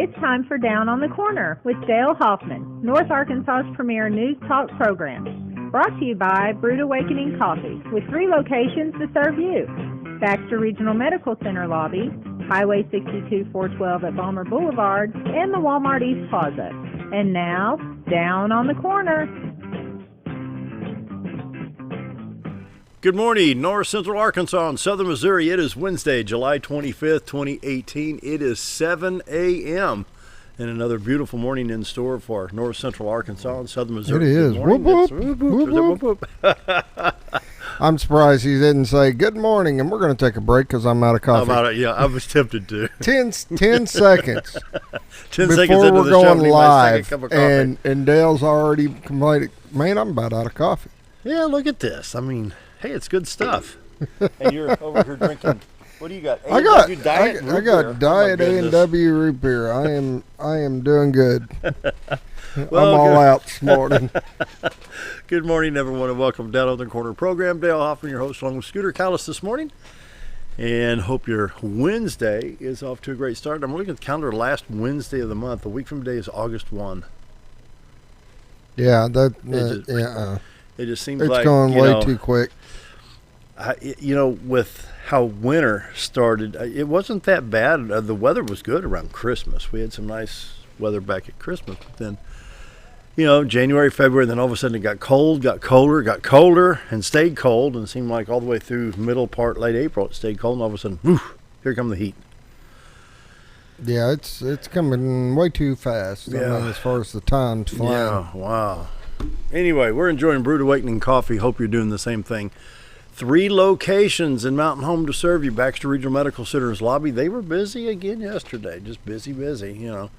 It's time for Down on the Corner with Dale Hoffman, North Arkansas's premier news talk program. Brought to you by Brewed Awakening Coffee, with 3 locations to serve you. Baxter Regional Medical Center lobby, Highway 62 412 at Balmer Boulevard, and the Walmart East Plaza. And now, Down on the Corner. Good morning, North Central Arkansas and Southern Missouri. It is Wednesday, July 25th, 2018. It is 7 a.m. and another beautiful morning in store for North Central Arkansas and Southern Missouri. It is. Whoop, whoop, whoop, whoop. I'm surprised he didn't say good morning, and we're going to take a break because I'm out of coffee. I was tempted to. 10 seconds. 10 seconds before into we're the going show, live, cup of coffee. and Dale's already complaining, man, I'm about out of coffee. Yeah, look at this. I mean, hey, it's good stuff. And you're over here drinking. What do you got? I got Diet A&W root beer. I am doing good. Well, I'm all out this morning. Good morning, everyone, and welcome to Down on the Corner program. Dale Hoffman, your host, along with Scooter Callis this morning. And hope your Wednesday is off to a great start. I'm looking at the calendar. Last Wednesday of the month, a week from today, is August 1. Yeah, It just seems it's like going way too quick. With how winter started, it wasn't that bad. The weather was good around Christmas. We had some nice weather back at Christmas. But then, January, February, then all of a sudden it got cold, got colder, and stayed cold. And it seemed like all the way through middle part, late April, it stayed cold. And all of a sudden, woof, here come the heat. Yeah, it's coming way too fast. Yeah. I mean, as far as the time's flying. Yeah, wow. Anyway, we're enjoying Brewed Awakening Coffee. Hope you're doing the same thing. 3 locations in Mountain Home to serve you. Baxter Regional Medical Center's lobby. They were busy again yesterday. Just busy, And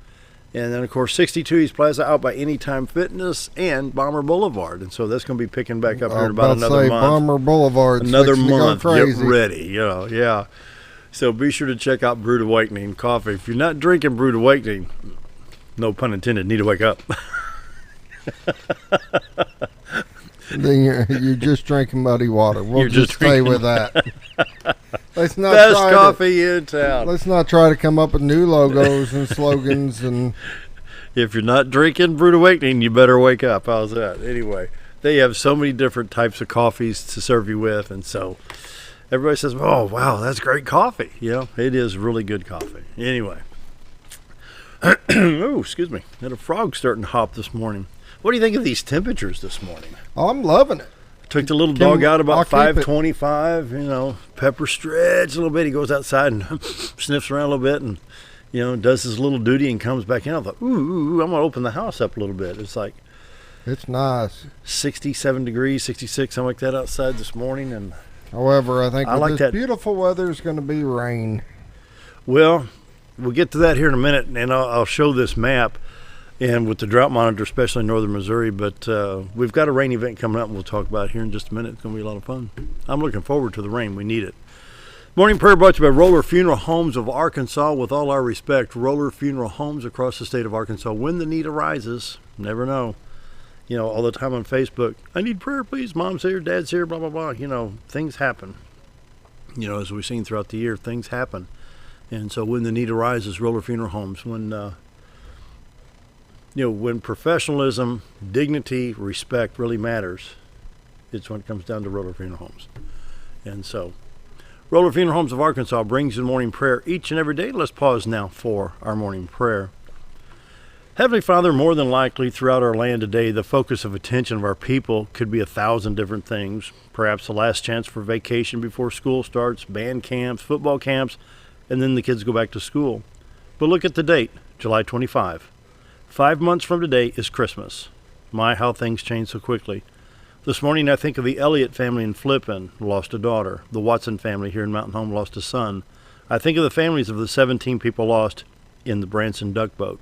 then, of course, 62 East Plaza out by Anytime Fitness and Balmer Boulevard. And so that's going to be picking back up here in about another month. Balmer Boulevard. Another month. Get ready. Yeah. So be sure to check out Brewed Awakening Coffee. If you're not drinking Brewed Awakening, no pun intended, need to wake up. Then you're just drinking muddy water. We'll just stay with that. Let's not Best coffee in town. Let's not try to come up with new logos and slogans. And if you're not drinking Brewed Awakening, you better wake up. How's that? Anyway, they have so many different types of coffees to serve you with, and so everybody says, "Oh, wow, that's great coffee." It is really good coffee. Anyway, oh, excuse me, had a frog starting to hop this morning. What do you think of these temperatures this morning? Oh, I'm loving it. Took the little dog out about 5:25, pepper stretch a little bit. He goes outside and sniffs around a little bit and, does his little duty and comes back in. I thought, ooh, I'm going to open the house up a little bit. It's like, it's nice. 67 degrees, 66, something like that outside this morning. And however, I think like this that beautiful weather is going to be rain. Well, we'll get to that here in a minute, and I'll show this map. And with the drought monitor, especially in northern Missouri, but we've got a rain event coming up, and we'll talk about it here in just a minute. It's going to be a lot of fun. I'm looking forward to the rain. We need it. Morning prayer brought to you by Roller Funeral Homes of Arkansas. With all our respect, Roller Funeral Homes across the state of Arkansas. When the need arises, never know. All the time on Facebook, I need prayer, please. Mom's here, Dad's here, blah, blah, blah. Things happen. As we've seen throughout the year, things happen. And so when the need arises, Roller Funeral Homes. When professionalism, dignity, respect really matters, it's when it comes down to Roller Funeral Homes. And so, Roller Funeral Homes of Arkansas brings you morning prayer each and every day. Let's pause now for our morning prayer. Heavenly Father, more than likely throughout our land today, the focus of attention of our people could be 1,000 different things. Perhaps the last chance for vacation before school starts, band camps, football camps, and then the kids go back to school. But look at the date, July 25. 5 months from today is Christmas. My, how things change so quickly. This morning I think of the Elliott family in Flippin, lost a daughter. The Watson family here in Mountain Home lost a son. I think of the families of the 17 people lost in the Branson duck boat.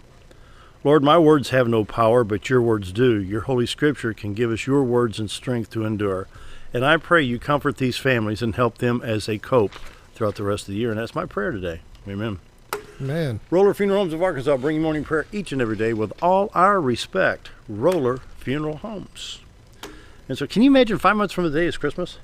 Lord, my words have no power, but your words do. Your Holy Scripture can give us your words and strength to endure. And I pray you comfort these families and help them as they cope throughout the rest of the year. And that's my prayer today. Amen. Man. Roller Funeral Homes of Arkansas bring you morning prayer each and every day with all our respect. Roller Funeral Homes. And so can you imagine 5 months from today is Christmas?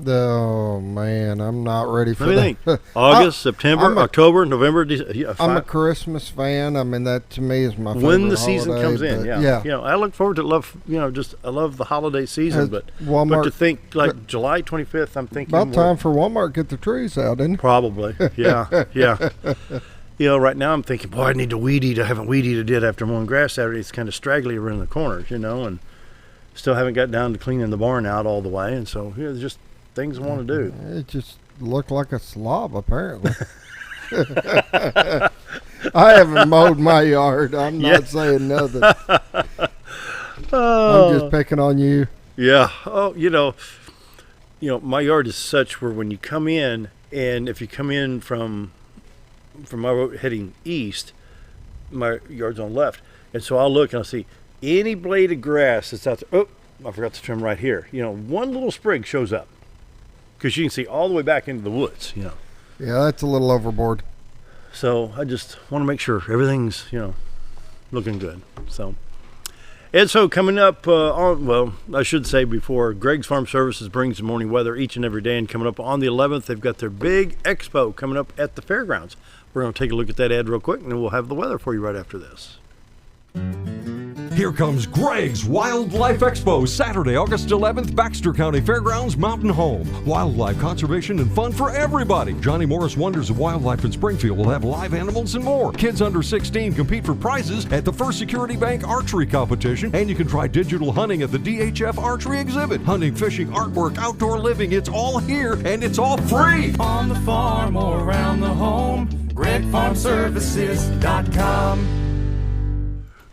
Oh man, I'm not ready for Let me that. think. August, September, October, November, December. I'm a Christmas fan. I mean, that to me is my favorite when the season holiday, comes in, yeah. You know, I look forward to I love the holiday season, but to think like July 25th, I'm thinking about time for Walmart to get the trees out, isn't it? Probably, yeah. You know, right now I'm thinking, boy, I need to weed eat. I haven't weed eated yet after mowing grass Saturday. It's kind of straggly around the corners, you know, and still haven't got down to cleaning the barn out all the way. And so, yeah, there's just things I want to do. It just looked like a slob, apparently. I haven't mowed my yard. I'm not saying nothing. I'm just picking on you. Yeah. Oh, you know, my yard is such where when you come in, and if you come in from my road heading east, my yard's on the left, and so I'll look and I'll see any blade of grass that's out there. Oh, I forgot to trim right here. You know, one little sprig shows up because you can see all the way back into the woods. You know. Yeah, that's a little overboard. So I just want to make sure everything's looking good. So coming up I should say before, Greg's Farm Services brings the morning weather each and every day, and coming up on the 11th, they've got their big expo coming up at the fairgrounds. We're going to take a look at that ad real quick, and then we'll have the weather for you right after this. Here comes Greg's Wildlife Expo, Saturday, August 11th, Baxter County Fairgrounds, Mountain Home. Wildlife conservation and fun for everybody. Johnny Morris Wonders of Wildlife in Springfield will have live animals and more. Kids under 16 compete for prizes at the First Security Bank Archery Competition, and you can try digital hunting at the DHF Archery Exhibit. Hunting, fishing, artwork, outdoor living, it's all here, and it's all free. On the farm or around the home, GregFarmServices.com.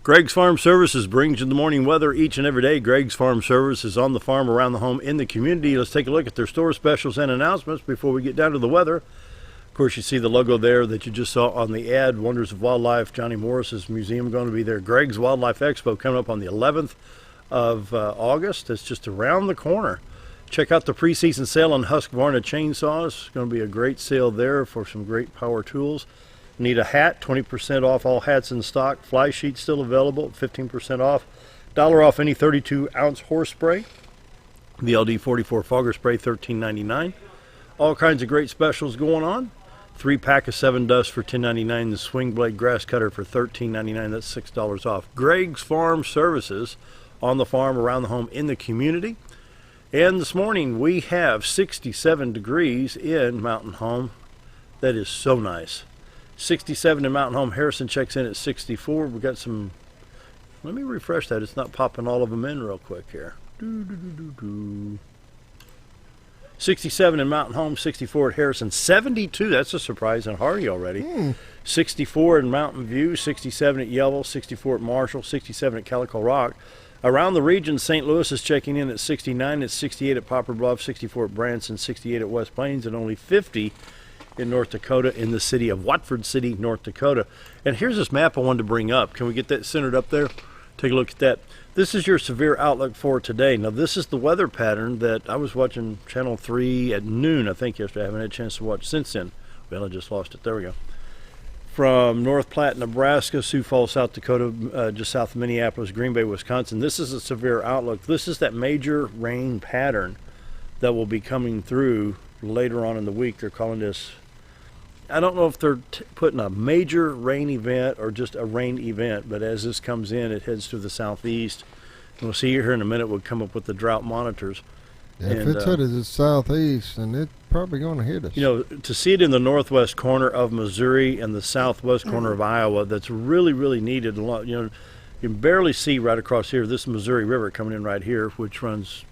Greg's Farm Services brings you the morning weather each and every day. Greg's Farm Services on the farm, around the home, in the community. Let's take a look at their store specials and announcements before we get down to the weather. Of course, you see the logo there that you just saw on the ad, Wonders of Wildlife. Johnny Morris's museum going to be there. Greg's Wildlife Expo coming up on the 11th of August. It's just around the corner. Check out the preseason sale on Husqvarna chainsaws. It's going to be a great sale there for some great power tools. Need a hat, 20% off all hats in stock. Fly sheet still available, 15% off. $1 off any 32-ounce horse spray. The LD44 fogger spray, $13.99. All kinds of great specials going on. 3-pack of 7 dust for $10.99. The swing blade grass cutter for $13.99. That's $6 off. Greg's Farm Services on the farm, around the home, in the community. And this morning we have 67 degrees in Mountain Home. That is so nice. 67 in Mountain Home. Harrison checks in at 64. We got some, let me refresh that. It's not popping all of them in real quick here. 67 in Mountain Home, 64 at Harrison, 72, that's a surprise in Hardy already. 64 in Mountain View, 67 at Yellow, 64 at Marshall, 67 at Calico Rock. Around the region, St. Louis is checking in at 69, it's 68 at Poplar Bluff, 64 at Branson, 68 at West Plains, and only 50 in North Dakota, in the city of Watford City, North Dakota. And here's this map I wanted to bring up. Can we get that centered up there? Take a look at that. This is your severe outlook for today. Now, this is the weather pattern that I was watching Channel 3 at noon, I think, yesterday. I haven't had a chance to watch since then. Well, I just lost it. There we go. From North Platte, Nebraska, Sioux Falls, South Dakota, just south of Minneapolis, Green Bay, Wisconsin. This is a severe outlook. This is that major rain pattern that will be coming through later on in the week. They're calling this, I don't know if they're putting a major rain event or just a rain event, but as this comes in, it heads to the southeast. And we'll see here in a minute. We'll come up with the drought monitors. Yeah, if it's headed to the southeast, then it's probably going to hit us. You know, to see it in the northwest corner of Missouri and the southwest corner of Iowa, that's really, really needed. You know, you can barely see right across here, this Missouri River coming in right here, which runs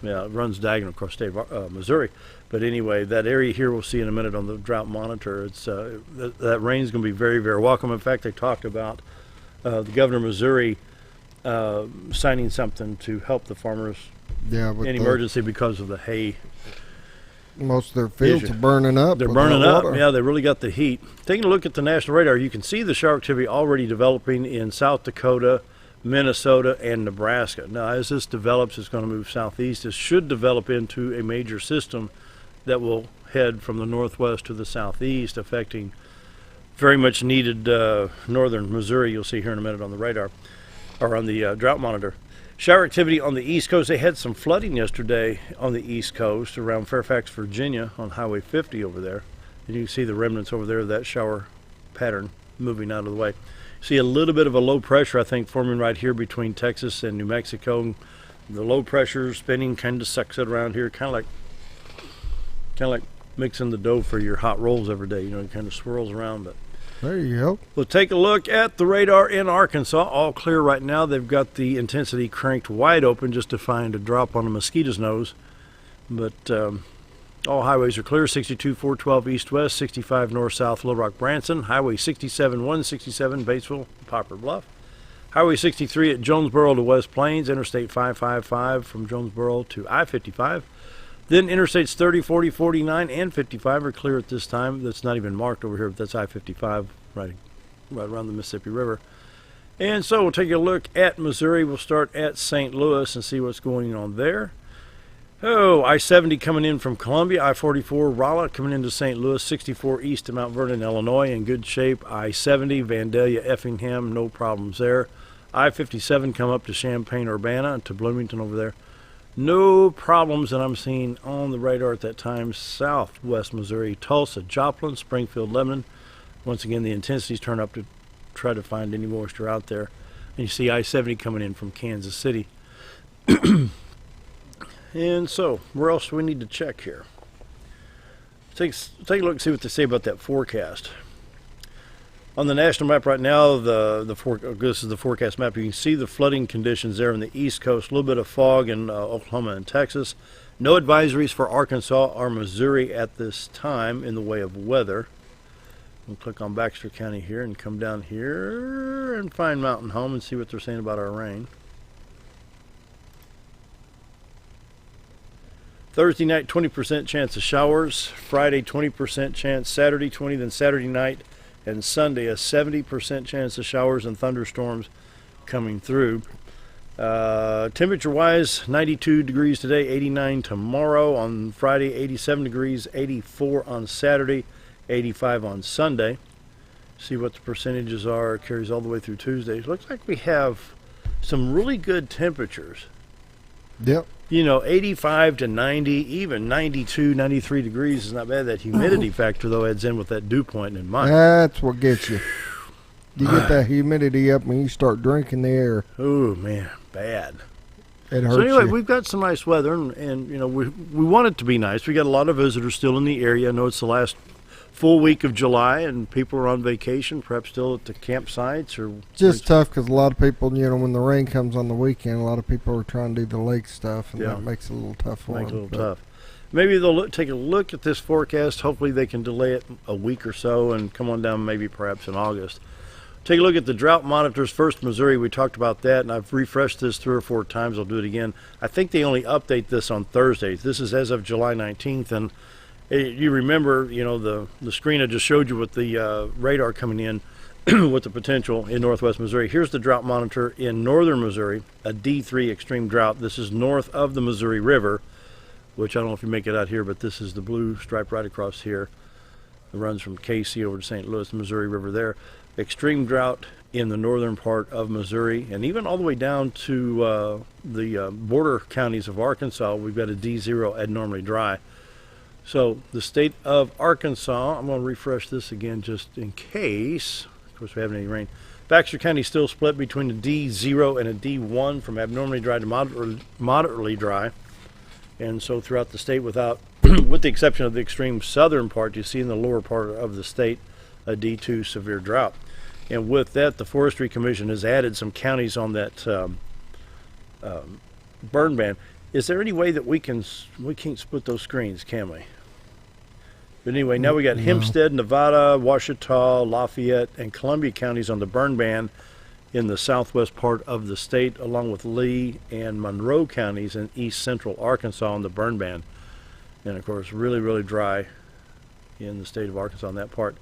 diagonal across state of Missouri. But anyway, that area here we'll see in a minute on the drought monitor. It's that rain's going to be very, very welcome. In fact, they talked about the governor of Missouri signing something to help the farmers in emergency because of the hay. Most of their fields are burning up. They're burning up. Yeah, they really got the heat. Taking a look at the national radar, you can see the shower activity already developing in South Dakota, Minnesota, and Nebraska. Now, as this develops, it's going to move southeast. It should develop into a major system that will head from the northwest to the southeast, affecting very much needed northern Missouri. You'll see here in a minute on the radar, or on the drought monitor. Shower activity on the East Coast. They had some flooding yesterday on the East Coast around Fairfax, Virginia on Highway 50 over there. And you can see the remnants over there of that shower pattern moving out of the way. See a little bit of a low pressure, I think, forming right here between Texas and New Mexico. The low pressure spinning kind of sucks it around here, kind of like mixing the dough for your hot rolls every day. You know, it kind of swirls around. But There you go. we'll take a look at the radar in Arkansas. All clear right now. They've got the intensity cranked wide open just to find a drop on a mosquito's nose. But all highways are clear. 62 412 east-west, 65 north-south Little Rock Branson, Highway 67 167 Batesville Poplar Bluff, Highway 63 at Jonesboro to West Plains, Interstate 555 from Jonesboro to I-55. Then Interstates 30, 40, 49, and 55 are clear at this time. That's not even marked over here, but that's I-55 right around the Mississippi River. And so we'll take a look at Missouri. We'll start at St. Louis and see what's going on there. Oh, I-70 coming in from Columbia, I-44 Rolla coming into St. Louis, 64 east to Mount Vernon, Illinois, in good shape. I-70 Vandalia, Effingham, no problems there. I-57 come up to Champaign-Urbana to Bloomington over there. No problems that I'm seeing on the radar at that time. Southwest Missouri, Tulsa, Joplin, Springfield, Lebanon. Once again, the intensities turn up to try to find any moisture out there. And you see I-70 coming in from Kansas City. And so, where else do we need to check here? Take a look and see what they say about that forecast. On the national map right now, this is the forecast map. You can see the flooding conditions there on the East Coast. A little bit of fog in Oklahoma and Texas. No advisories for Arkansas or Missouri at this time in the way of weather. We'll click on Baxter County here and come down here and find Mountain Home and see what they're saying about our rain. Thursday night, 20% chance of showers. Friday, 20% chance. Saturday, 20. Then Saturday night and Sunday, a 70% chance of showers and thunderstorms coming through. Temperature-wise, 92 degrees today, 89 tomorrow. On Friday, 87 degrees, 84 on Saturday, 85 on Sunday. See what the percentages are. It carries all the way through Tuesday. Looks like we have some really good temperatures. Yep. You know, 85 to 90, even 92, 93 degrees is not bad. That humidity factor, though, adds in with that dew point in mind. That's what gets you. You get that humidity up when you start drinking the air. Oh, man, bad. It hurts So anyway, you. we've got some nice weather, and you know, we want it to be nice. We got a lot of visitors still in the area. I know it's the last full week of July, and people are on vacation, perhaps still at the campsites or Just tough because a lot of people, you know, when the rain comes on the weekend, a lot of people are trying to do the lake stuff, and Yeah. that makes it a little tough for Make it a them. little tough. Maybe they'll take a look at this forecast. Hopefully they can delay it a week or so and come on down maybe perhaps in August. Take a look at the drought monitors. First, Missouri, we talked about that, and I've refreshed this 3 or 4 times. I'll do it again. I think they only update this on Thursdays. This is as of July 19th, and you remember, you know, the screen I just showed you with the radar coming in with the potential in northwest Missouri. Here's the drought monitor in northern Missouri, a D3 extreme drought. This is north of the Missouri River, which I don't know if you make it out here, but this is the blue stripe right across here. It runs from KC over to St. Louis, the Missouri River there. Extreme drought in the northern part of Missouri, and even all the way down to the border counties of Arkansas. We've got a D0 abnormally dry. So the state of Arkansas, I'm going to refresh this again just in case. Of course, we haven't any rain. Baxter County still split between a D0 and a D1 from abnormally dry to moderately dry. And so throughout the state, without, with the exception of the extreme southern part, you see in the lower part of the state a D2 severe drought. And with that, the Forestry Commission has added some counties on that burn ban. Is there any way that we can't split those screens, can we? But anyway, now we got Hempstead, Nevada, Ouachita, Lafayette, and Columbia counties on the burn ban in the southwest part of the state, along with Lee and Monroe counties in east central Arkansas on the burn ban. And of course, really, really dry in the state of Arkansas on that part.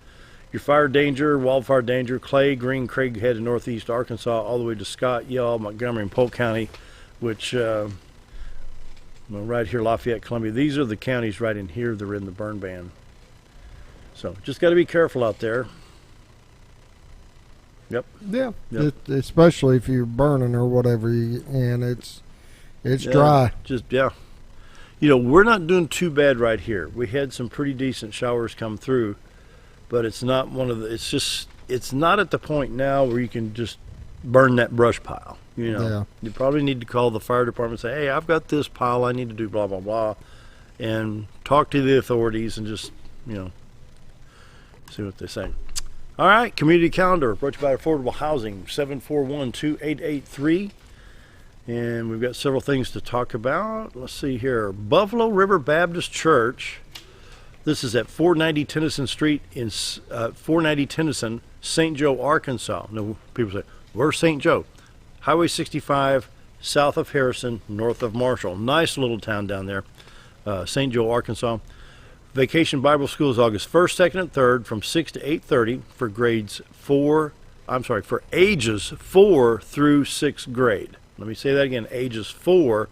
Your fire danger, wildfire danger, Clay, Green, Craighead, and northeast Arkansas, all the way to Scott, Yell, Montgomery, and Polk County, which right here, Lafayette, Columbia. These are the counties right in here that are in the burn ban. So just got to be careful out there. Yep. Yeah, Yep. especially if you're burning or whatever, and it's dry. We're not doing too bad right here. We had some pretty decent showers come through, but it's not it's not at the point now where you can just burn that brush pile. You probably need to call the fire department and say, hey, I've got this pile, I need to do blah, blah, blah, and talk to the authorities and just, see what they say. All right, community calendar brought to you by Affordable Housing, 741-2883. And we've got several things to talk about. Let's see here. Buffalo River Baptist Church. This is at 490 Tennyson Street in 490 Tennyson, St. Joe, Arkansas. No, people say, where's St. Joe? Highway 65, south of Harrison, north of Marshall. Nice little town down there, St. Joe, Arkansas. Vacation Bible School is August 1st, 2nd, and 3rd from 6 to 8:30 for ages 4 through 6th grade. Let me say that again, ages 4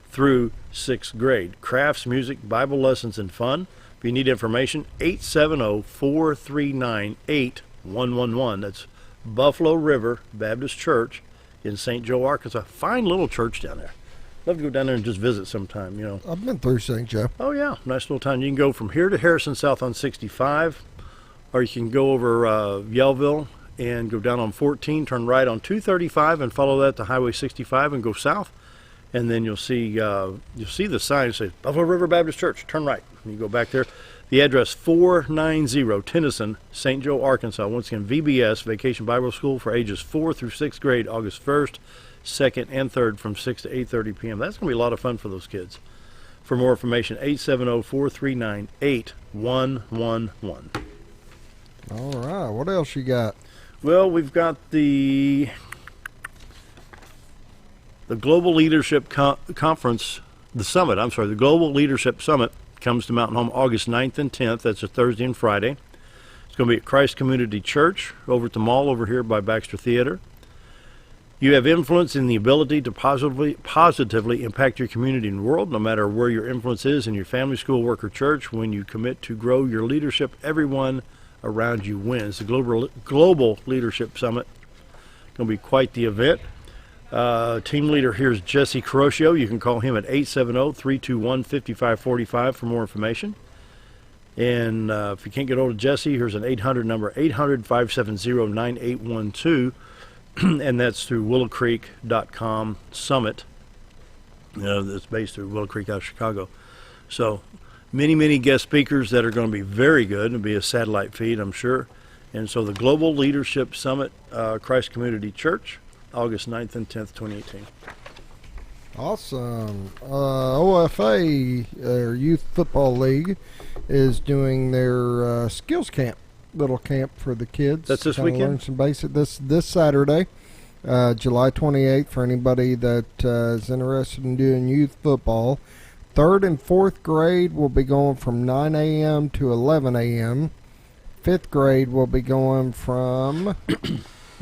through 6th grade. Crafts, music, Bible lessons, and fun. If you need information, 870-439-8111. That's Buffalo River Baptist Church in St. Joe, Arkansas. Fine little church down there. Love to go down there and just visit sometime, I've been through St. Joe. Oh, yeah. Nice little town. You can go from here to Harrison South on 65, or you can go over Yellville and go down on 14, turn right on 235, and follow that to Highway 65 and go south. And then you'll see the sign that says Buffalo River Baptist Church. Turn right. And you go back there. The address 490 Tennyson, St. Joe, Arkansas. Once again, VBS, Vacation Bible School for ages 4 through 6th grade, August 1st, 2nd, and 3rd from 6 to 8:30 p.m. That's going to be a lot of fun for those kids. For more information, 870-439-8111. All right. What else you got? Well, we've got the Global Leadership Conference, the Global Leadership Summit comes to Mountain Home August 9th and 10th. That's a Thursday and Friday. It's going to be at Christ Community Church over at the mall over here by Baxter Theater. You have influence in the ability to positively impact your community and world, no matter where your influence is in your family, school, work, or church. When you commit to grow your leadership, everyone around you wins. The Global Leadership Summit going to be quite the event. Team leader here is Jesse Caroscio. You can call him at 870-321-5545 for more information. And if you can't get hold of Jesse, here's an 800 number, 800-570-9812. And that's through willowcreek.com summit. That's based through Willow Creek out of Chicago. So many guest speakers that are going to be very good. It'll be a satellite feed, I'm sure. And so the Global Leadership Summit, Christ Community Church, August 9th and 10th, 2018. Awesome. OFA, or Youth Football League, is doing their skills camp, little camp for the kids. That's this weekend? Learn some basic this Saturday, July 28th, for anybody that is interested in doing youth football. 3rd and 4th grade will be going from 9 a.m. to 11 a.m. 5th grade will be going from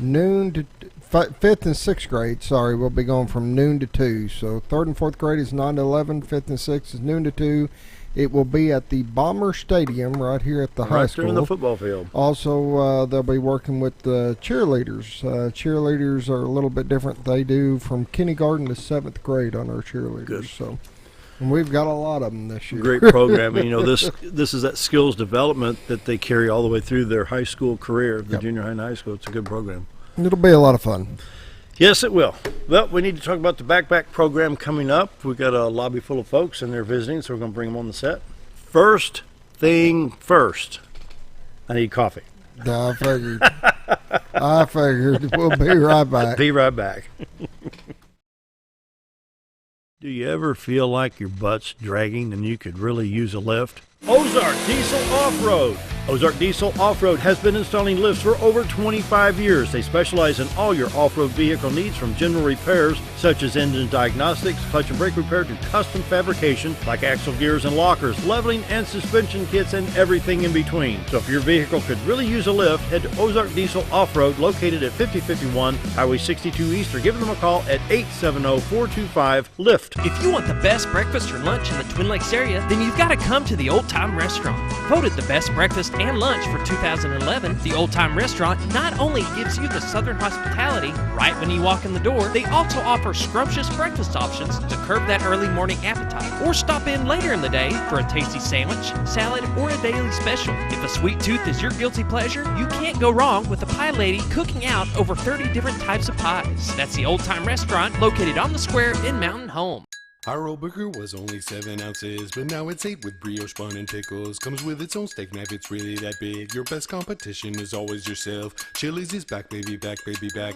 noon to 5th and 6th grade, will be going from noon to 2. So 3rd and 4th grade is 9 to 11, 5th and 6th is noon to 2. It will be at the Bomber Stadium right here at the high school. Right there in the football field. Also, they'll be working with the cheerleaders. Cheerleaders are a little bit different. They do from kindergarten to 7th grade on our cheerleaders. Good. So, and we've got a lot of them this year. Great programming. This is that skills development that they carry all the way through their high school career, the junior high and high school. It's a good program. It'll be a lot of fun. Yes, it will. Well, we need to talk about the backpack program coming up. We've got a lobby full of folks, and they're visiting, so we're going to bring them on the set. First thing first, I need coffee. I figured. We'll be right back. Be right back. Do you ever feel like your butt's dragging and you could really use a lift? Ozark Diesel Off-Road. Ozark Diesel Off-Road has been installing lifts for over 25 years. They specialize in all your off-road vehicle needs, from general repairs such as engine diagnostics, clutch and brake repair, to custom fabrication like axle gears and lockers, leveling and suspension kits, and everything in between. So if your vehicle could really use a lift, head to Ozark Diesel Off-Road, located at 5051 Highway 62 East, or give them a call at 870-425-LIFT. If you want the best breakfast or lunch in the Twin Lakes area, then you've got to come to the Old Time Restaurant. Voted the best breakfast breakfast and lunch for 2011, the Old Time Restaurant not only gives you the Southern hospitality right when you walk in the door, they also offer scrumptious breakfast options to curb that early morning appetite. Or stop in later in the day for a tasty sandwich, salad, or a daily special. If a sweet tooth is your guilty pleasure, you can't go wrong with the Pie Lady cooking out over 30 different types of pies. That's the Old Time Restaurant located on the square in Mountain Home. Our old burger was only 7 ounces, but now it's 8 with brioche bun and pickles. Comes with its own steak knife, it's really that big. Your best competition is always yourself. Chili's is back, baby, back, baby, back.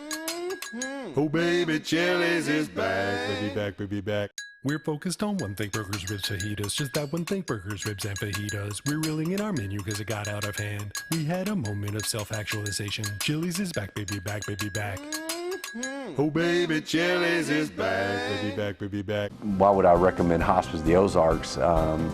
Oh, baby, Chili's is back, baby, back, baby, back. We're focused on one thing, burgers, ribs, fajitas. Just that one thing, burgers, ribs, and fajitas. We're reeling in our menu because it got out of hand. We had a moment of self-actualization. Chili's is back, baby, back, baby, back. Oh, baby, Chili's is back, baby, back, baby, back. Why would I recommend Hospice the Ozarks?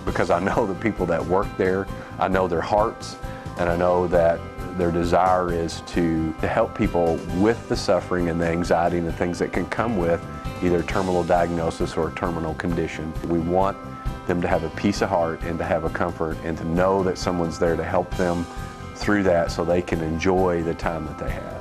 Because I know the people that work there, I know their hearts, and I know that their desire is to help people with the suffering and the anxiety and the things that can come with either terminal diagnosis or a terminal condition. We want them to have a peace of heart and to have a comfort and to know that someone's there to help them through that so they can enjoy the time that they have.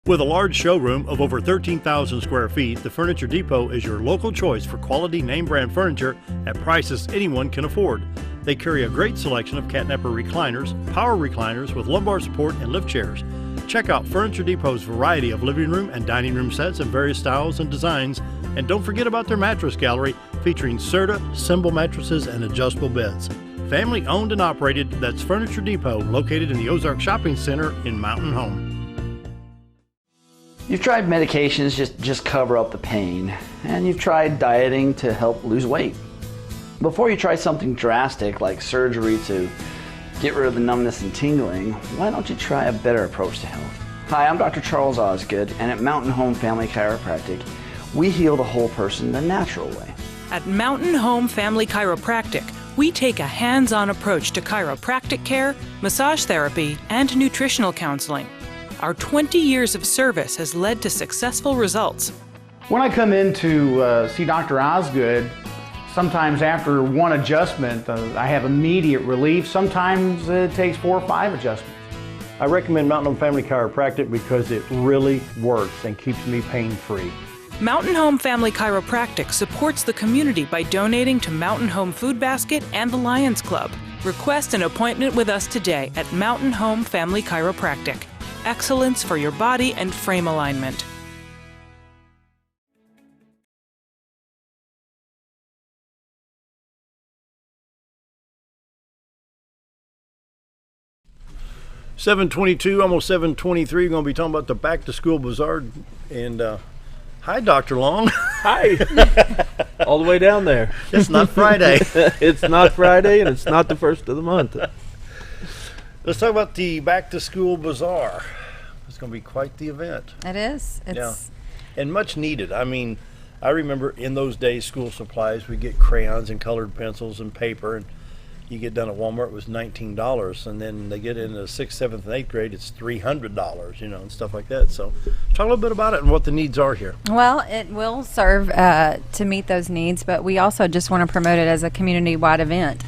With a large showroom of over 13,000 square feet, the Furniture Depot is your local choice for quality name brand furniture at prices anyone can afford. They carry a great selection of catnapper recliners, power recliners with lumbar support and lift chairs. Check out Furniture Depot's variety of living room and dining room sets in various styles and designs. And don't forget about their mattress gallery featuring Serta, Symbol mattresses, and adjustable beds. Family owned and operated, that's Furniture Depot, located in the Ozark Shopping Center in Mountain Home. You've tried medications just cover up the pain, and you've tried dieting to help lose weight. Before you try something drastic like surgery to get rid of the numbness and tingling, why don't you try a better approach to health? Hi, I'm Dr. Charles Osgood, and at Mountain Home Family Chiropractic, we heal the whole person the natural way. At Mountain Home Family Chiropractic, we take a hands-on approach to chiropractic care, massage therapy, and nutritional counseling. Our 20 years of service has led to successful results. When I come in to see Dr. Osgood, sometimes after one adjustment, I have immediate relief. Sometimes it takes 4 or 5 adjustments. I recommend Mountain Home Family Chiropractic because it really works and keeps me pain-free. Mountain Home Family Chiropractic supports the community by donating to Mountain Home Food Basket and the Lions Club. Request an appointment with us today at Mountain Home Family Chiropractic. Excellence for your body and frame alignment. $7:22, almost $7:23. We're going to be talking about the Back to School Bazaar. And hi, Dr. Long. Hi. All the way down there. It's not Friday. It's not Friday, and it's not the first of the month. Let's talk about the Back to School Bazaar. It's going to be quite the event. It is. Yeah. And much needed. I mean, I remember in those days, school supplies, we get crayons and colored pencils and paper, and you get done at Walmart, it was $19, and then they get into 6th, 7th, and 8th grade, it's $300, and stuff like that. So talk a little bit about it and what the needs are here. Well, it will serve to meet those needs, but we also just want to promote it as a community-wide event.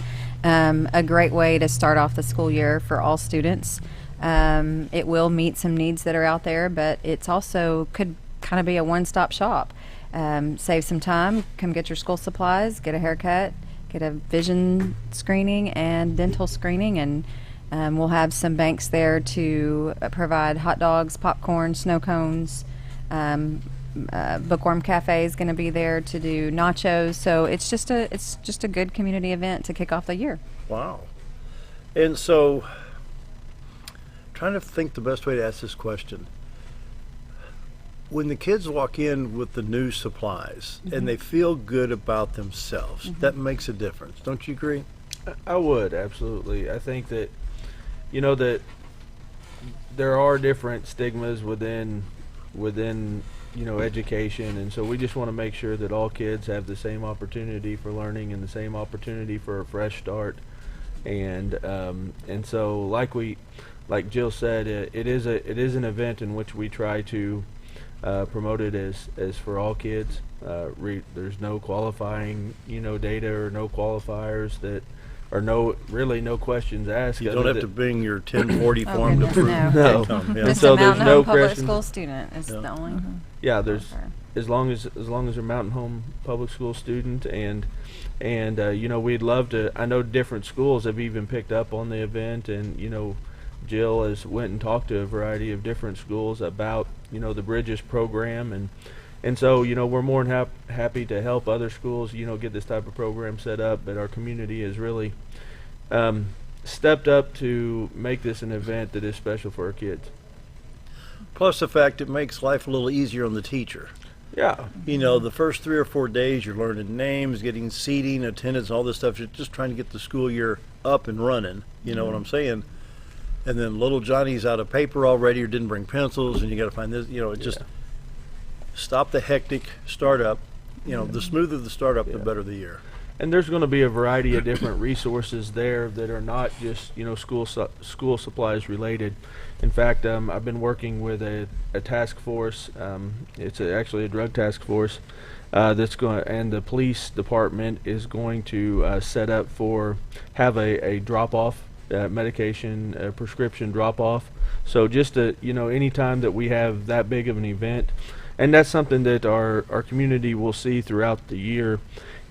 A great way to start off the school year for all students. It will meet some needs that are out there, but it's also could kind of be a one-stop shop. Save some time, come get your school supplies, get a haircut, get a vision screening and dental screening, and we'll have some banks there to provide hot dogs, popcorn, snow cones. Bookworm Cafe is going to be there to do nachos, so it's just a good community event to kick off the year. Wow. And so, trying to think the best way to ask this question. When the kids walk in with the new supplies and they feel good about themselves, that makes a difference. Don't you agree? I would, absolutely. I think that, that there are different stigmas within education, and so we just want to make sure that all kids have the same opportunity for learning and the same opportunity for a fresh start. And so like Jill said, it is an event in which we try to promoted as for all kids. There's no qualifying, data or no qualifiers that or no questions asked. You don't have to bring your 1040 form to goodness, prove no. income. Yeah. Just So a there's Mountain no Home public question. school student is the only. Yeah, there's offer. as long as they're Mountain Home public school student and we'd love to. I know different schools have even picked up on the event, and Jill has went and talked to a variety of different schools about the Bridges program, and so we're more than happy to help other schools get this type of program set up. But our community has really stepped up to make this an event that is special for our kids. Plus the fact it makes life a little easier on the teacher. Yeah. The first 3 or 4 days you're learning names, getting seating, attendance, all this stuff. You're just trying to get the school year up and running. You know what I'm saying? And then little Johnny's out of paper already or didn't bring pencils, and you got to find this. It just stop the hectic startup. The smoother the startup, the better the year. And there's going to be a variety of different resources there that are not just school supplies related. In fact, I've been working with a task force. It's actually a drug task force that's going, and the police department is going to have a drop off medication prescription drop off. So just any time that we have that big of an event, and that's something that our community will see throughout the year.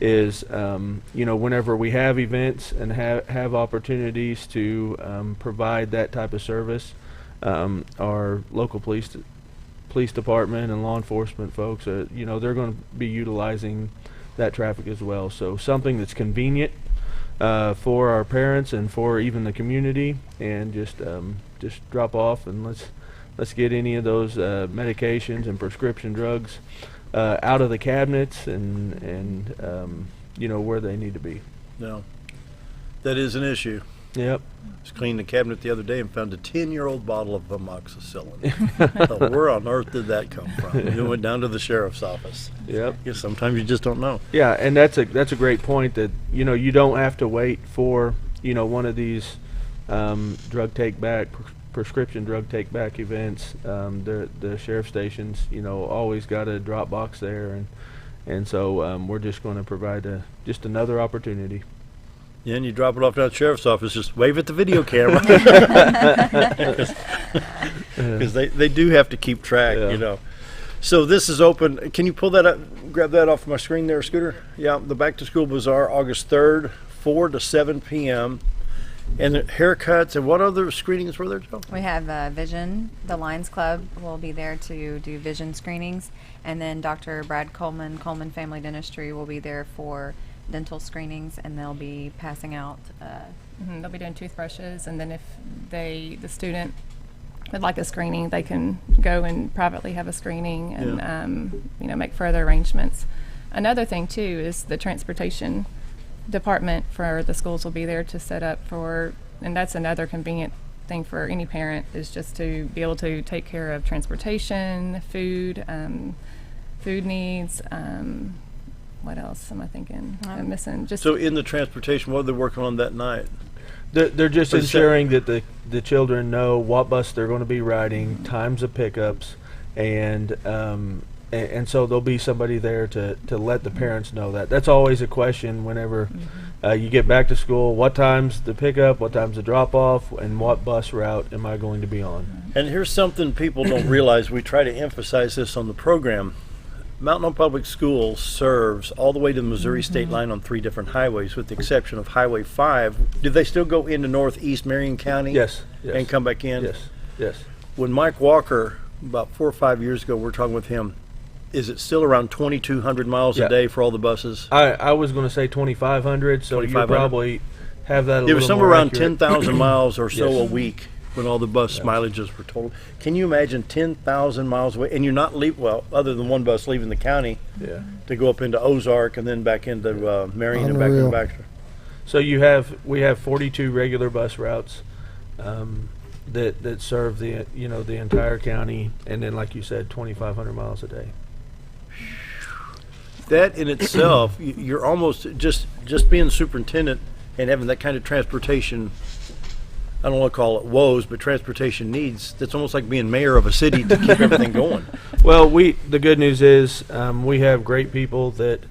Is whenever we have events and have opportunities to provide that type of service, our local police department and law enforcement folks, they're going to be utilizing that traffic as well. So something that's convenient for our parents and for even the community, and just drop off and let's get any of those medications and prescription drugs out of the cabinets and where they need to be. No, that is an issue. Yep. Just cleaned the cabinet the other day and found a 10-year-old bottle of amoxicillin. So where on earth did that come from? It went down to the sheriff's office. Yep. Yeah, sometimes you just don't know. Yeah, and that's a great point that you don't have to wait for one of these prescription drug take back events. The sheriff stations always got a drop box there, and so we're just going to provide just another opportunity. Yeah, and you drop it off down at the sheriff's office, just wave at the video camera. Because they do have to keep track, So this is open. Can you pull that up, grab that off my screen there, Scooter? Yeah, the Back to School Bazaar, August 3rd, 4 to 7 p.m. And the haircuts, and what other screenings were there, Joe? We have Vision. The Lions Club will be there to do vision screenings. And then Dr. Brad Coleman Family Dentistry will be there for dental screenings, and they'll be passing out. They'll be doing toothbrushes, and then if the student would like a screening, they can go and privately have a screening and make further arrangements. Another thing too is the transportation department for the schools will be there to set up for, and that's another convenient thing for any parent, is just to be able to take care of transportation, food needs. What else am I thinking? I'm missing. So in the transportation, what are they working on that night? They're just ensuring that the children know what bus they're going to be riding, times of pickups, and so there'll be somebody there to let the parents know that. That's always a question whenever you get back to school. What time's the pickup? What time's the drop off? And what bus route am I going to be on? And here's something people don't realize. We try to emphasize this on the program. Mountain Home Public Schools serves all the way to the Missouri state line on 3 different highways, with the exception of Highway 5. Do they still go into northeast Marion County? Yes. And come back in? Yes. When Mike Walker, about 4 or 5 years ago, we were talking with him, is it still around 2,200 miles a day for all the buses? I was going to say 2,500, so you probably have that a little more. It was somewhere around accurate. 10,000 miles or so Yes. a week when all the bus mileages were totaled. Can you imagine 10,000 miles away, and you're not other than one bus leaving the county to go up into Ozark and then back into Marion and back into Baxter? So we have 42 regular bus routes that serve the entire county, and then, like you said, 2,500 miles a day. That in itself, you're almost just being superintendent and having that kind of transportation I don't want to call it woes, but transportation needs. That's almost like being mayor of a city to keep everything going. Well, the good news is we have great people that,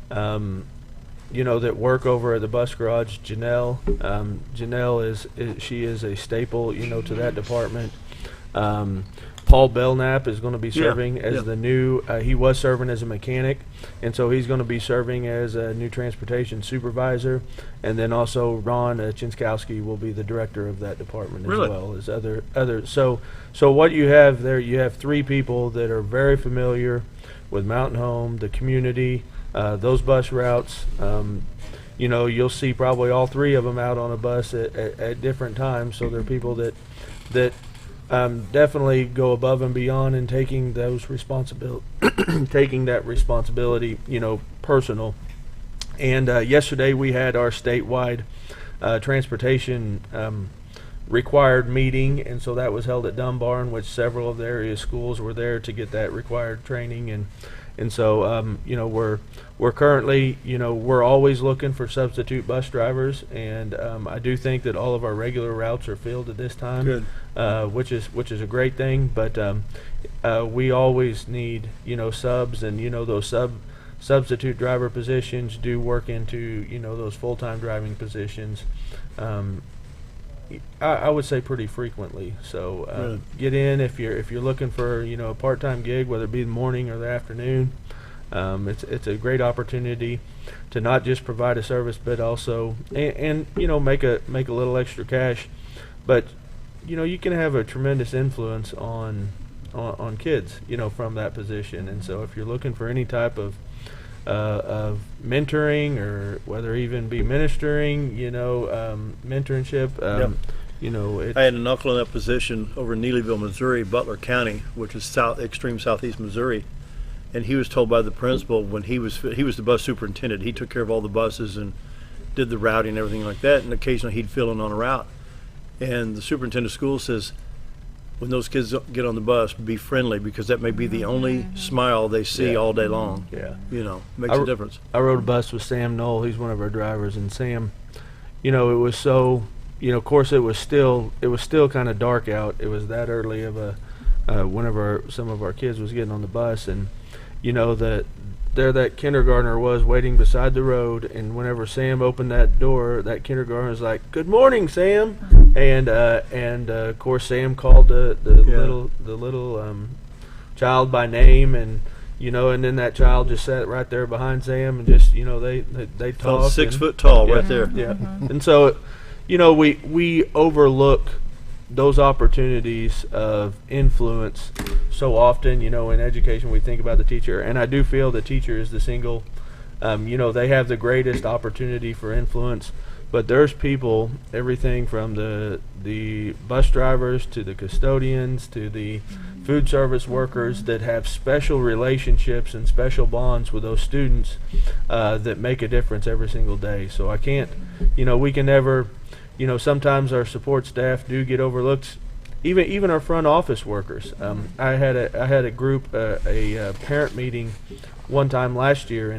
that work over at the bus garage. Janelle she is a staple, to that department. Paul Belknap is going to be serving as the new, he was serving as a mechanic, and so he's going to be serving as a new transportation supervisor. And then also Ron Czanstkowski will be the director of that department as well as other. So what you have there, you have three people that are very familiar with Mountain Home, the community, those bus routes. You'll see probably all three of them out on a bus at different times. So they're people that definitely go above and beyond in taking those taking that responsibility, personal. And yesterday we had our statewide transportation required meeting, and so that was held at Dunbar, in which several of the area schools were there to get that required training. And so we're currently, we're always looking for substitute bus drivers, and I do think that all of our regular routes are filled at this time. Good. Which is a great thing, but we always need subs, and those substitute driver positions do work into those full-time driving positions. I would say pretty frequently. So get in if you're looking for a part-time gig, whether it be the morning or the afternoon. It's a great opportunity to not just provide a service, but also and make a little extra cash, but you can have a tremendous influence on kids, from that position. And so if you're looking for any type of mentoring, or whether even be ministering, mentorship, I had an uncle in that position over in Neelyville, Missouri, Butler County, which is extreme southeast Missouri. And he was told by the principal, when he was the bus superintendent, he took care of all the buses and did the routing and everything like that, and occasionally he'd fill in on a route. And the superintendent of schools says, when those kids get on the bus, be friendly, because that may be the only smile they see all day long. Yeah. Makes a difference. I rode a bus with Sam Knoll. He's one of our drivers, and Sam, it was so, of course it was still kind of dark out. It was that early of some of our kids was getting on the bus, and that kindergartner was waiting beside the road, and whenever Sam opened that door, that kindergartner was like, "Good morning, Sam," and of course Sam called the little child by name, and and then that child just sat right there behind Sam, and just they talked. Felt 6 foot tall right there. Yeah, and so we overlook those opportunities of influence so often. In education we think about the teacher, and I do feel the teacher is the single, they have the greatest opportunity for influence, but there's people, everything from the bus drivers to the custodians to the food service workers, that have special relationships and special bonds with those students that make a difference every single day. So I can't, we can never, sometimes our support staff do get overlooked, even our front office workers. I had a group, a parent meeting one time last year,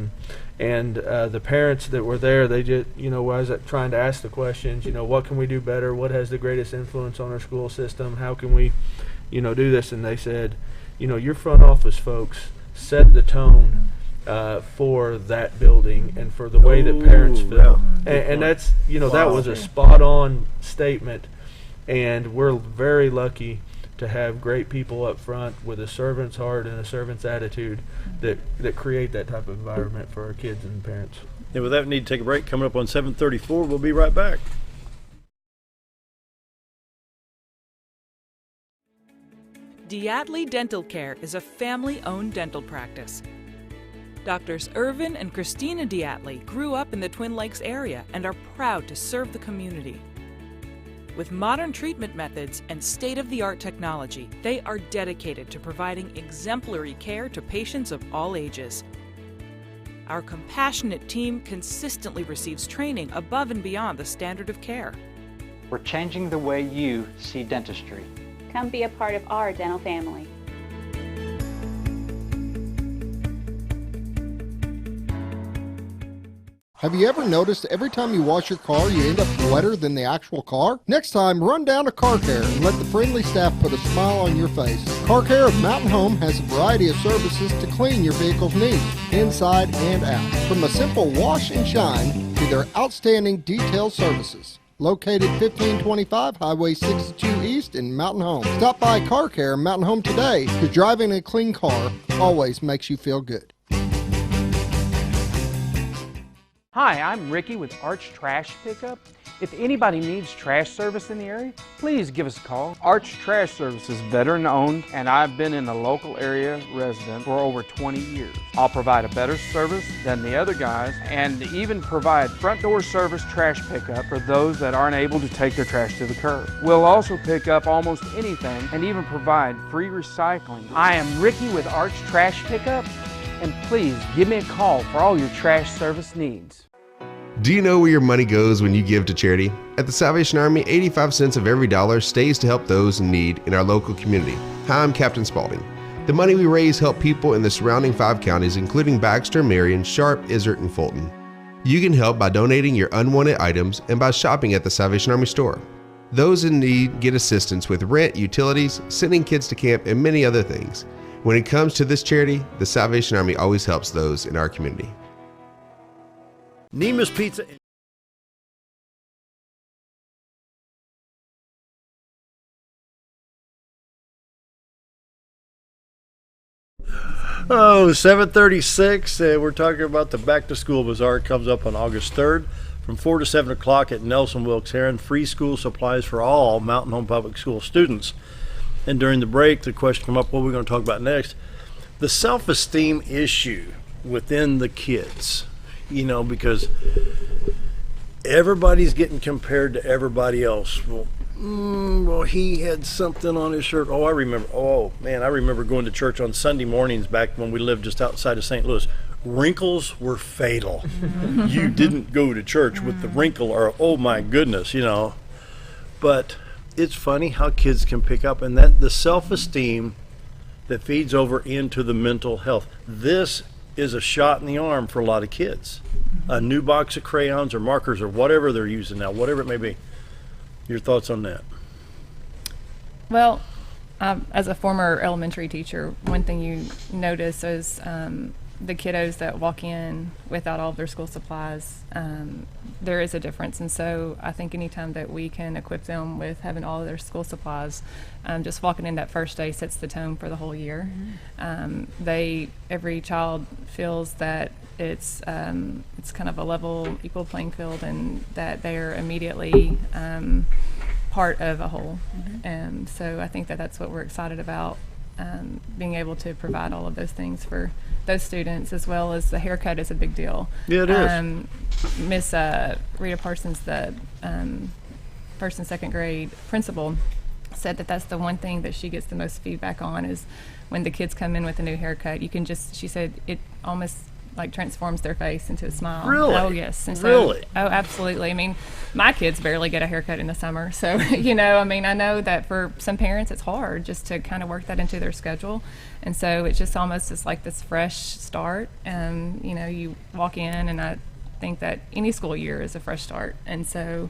and the parents that were there, they just, was trying to ask the questions, what can we do better? What has the greatest influence on our school system? How can we, do this? And they said, your front office folks set the tone for that building and for the way that parents feel. And that's, that was a spot on statement. And we're very lucky to have great people up front with a servant's heart and a servant's attitude that create that type of environment for our kids and parents. And with that, we need to take a break. Coming up on 7:34, we'll be right back. Diatley Dental Care is a family-owned dental practice. Doctors Irvin and Christina Diatley grew up in the Twin Lakes area and are proud to serve the community. With modern treatment methods and state-of-the-art technology, they are dedicated to providing exemplary care to patients of all ages. Our compassionate team consistently receives training above and beyond the standard of care. We're changing the way you see dentistry. Come be a part of our dental family. Have you ever noticed every time you wash your car, you end up wetter than the actual car? Next time, run down to Car Care and let the friendly staff put a smile on your face. Car Care of Mountain Home has a variety of services to clean your vehicle's needs, inside and out. From a simple wash and shine to their outstanding detailed services. Located 1525 Highway 62 East in Mountain Home. Stop by Car Care Mountain Home today, because driving a clean car always makes you feel good. Hi, I'm Ricky with Arch Trash Pickup. If anybody needs trash service in the area, please give us a call. Arch Trash Service is veteran owned, and I've been in the local area resident for over 20 years. I'll provide a better service than the other guys, and even provide front door service trash pickup for those that aren't able to take their trash to the curb. We'll also pick up almost anything and even provide free recycling. I am Ricky with Arch Trash Pickup, and please give me a call for all your trash service needs. Do you know where your money goes when you give to charity? At the Salvation Army, 85 cents of every dollar stays to help those in need in our local community. Hi, I'm Captain Spaulding. The money we raise help people in the surrounding 5 counties, including Baxter, Marion, Sharp, Izzard, and Fulton. You can help by donating your unwanted items and by shopping at the Salvation Army store. Those in need get assistance with rent, utilities, sending kids to camp, and many other things. When it comes to this charity, the Salvation Army always helps those in our community. Nema's Pizza. Oh, 7:36. We're talking about the Back to School Bazaar. It comes up on August 3rd from 4 to 7 o'clock at Nelson Wilkes Heron. Free school supplies for all Mountain Home Public School students. And during the break, the question came up, what are we going to talk about next? The self-esteem issue within the kids. You know, because everybody's getting compared to everybody else. Well, he had something on his shirt. Oh, I remember. Oh, man, I remember going to church on Sunday mornings back when we lived just outside of St. Louis. Wrinkles were fatal. You didn't go to church with the wrinkle or, oh, my goodness, you know. But it's funny how kids can pick up, and that the self-esteem that feeds over into the mental health. This is a shot in the arm for a lot of kids. A new box of crayons or markers or whatever they're using now, whatever it may be. Your thoughts on that? Well, as a former elementary teacher, one thing you notice is the kiddos that walk in without all of their school supplies, there is a difference. And so I think anytime that we can equip them with having all of their school supplies, just walking in that first day sets the tone for the whole year. Every child feels that it's kind of a level, equal playing field, and that they're immediately part of a whole. And so I think that that's what we're excited about, being able to provide all of those things for those students, as well as the haircut is a big deal. Yeah, it is. Miss Rita Parsons, the first and second grade principal, said that that's the one thing that she gets the most feedback on is when the kids come in with a new haircut. You can just, she said, it almost like transforms their face into a smile. Really? Oh, yes. And so, really? Oh, absolutely. I mean, my kids barely get a haircut in the summer. So, you know, I mean, I know that for some parents it's hard just to kind of work that into their schedule. And so it's just almost just like this fresh start. And, you know, you walk in, and I think that any school year is a fresh start. And so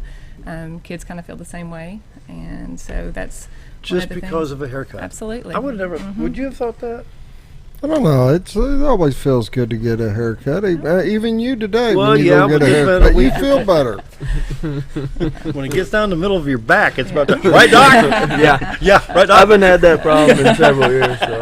kids kind of feel the same way. And so that's just because of a haircut. Absolutely. I would never, would you have thought that? I don't know. It always feels good to get a haircut. Even you today, well, when you yeah, go get a haircut, you feel better. When it gets down the middle of your back, it's about to, right, Doc? Yeah, right, Doc? I haven't had that problem in several years. So.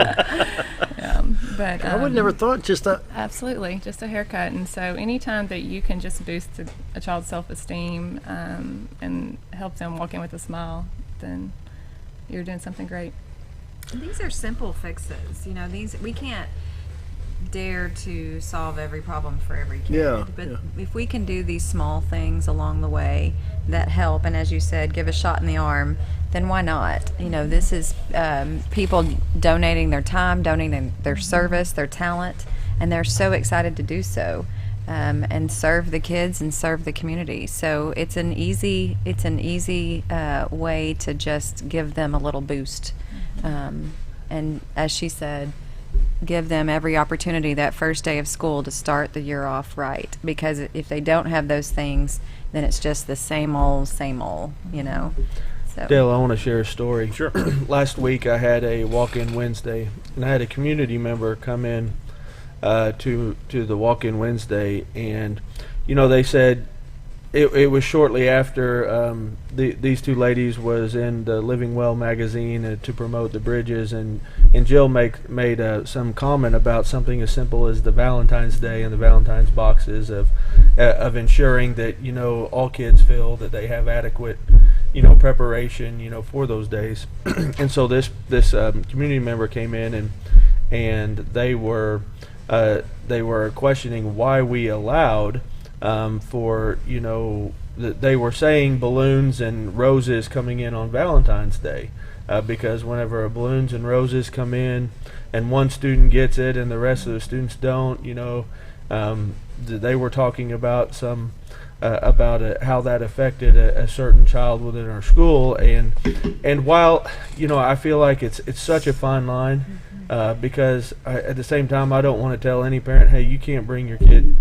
But I would never thought just that. Absolutely, just a haircut. And so anytime that you can just boost a child's self-esteem and help them walk in with a smile, then you're doing something great. These are simple fixes. You know, we can't dare to solve every problem for every kid. But if we can do these small things along the way that help, and as you said, give a shot in the arm, then why not? You know, this is people donating their time, donating their service, their talent, and they're so excited to do so. And serve the kids and serve the community. So it's an easy way to just give them a little boost. And as she said, give them every opportunity that first day of school to start the year off right. Because if they don't have those things, then it's just the same old, you know. So. Dale, I want to share a story. Sure. Last week I had a walk-in Wednesday, and I had a community member come in to the walk-in Wednesday, and you know, they said it was shortly after these two ladies was in the Living Well magazine to promote the bridges, and Jill made some comment about something as simple as the Valentine's Day and the Valentine's boxes of ensuring that, you know, all kids feel that they have adequate, you know, preparation, you know, for those days. And so this community member came in and they were questioning why we allowed for, you know, they were saying balloons and roses coming in on Valentine's Day, because whenever balloons and roses come in and one student gets it and the rest of the students don't, you know, they were talking about how that affected a certain child within our school, and while, you know, I feel like it's such a fine line, because at the same time I don't want to tell any parent, hey, you can't bring your kid,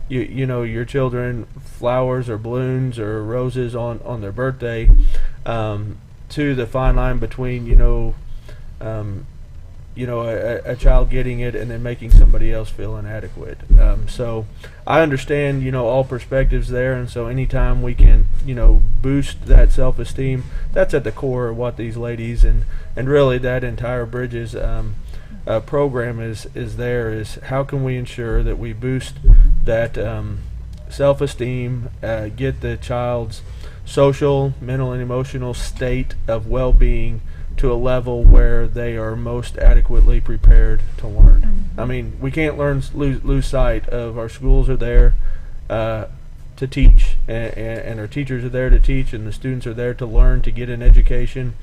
you know, your children flowers or balloons or roses on their birthday, to the fine line between, you know, a child getting it and then making somebody else feel inadequate. So I understand, you know, all perspectives there, and so anytime we can, you know, boost that self-esteem, that's at the core of what these ladies and really that entire Bridges program is how can we ensure that we boost that self-esteem, get the child's social, mental, and emotional state of well-being to a level where they are most adequately prepared to learn. Mm-hmm. I mean, we can't lose sight of our schools are there to teach, and our teachers are there to teach, and the students are there to learn, to get an education.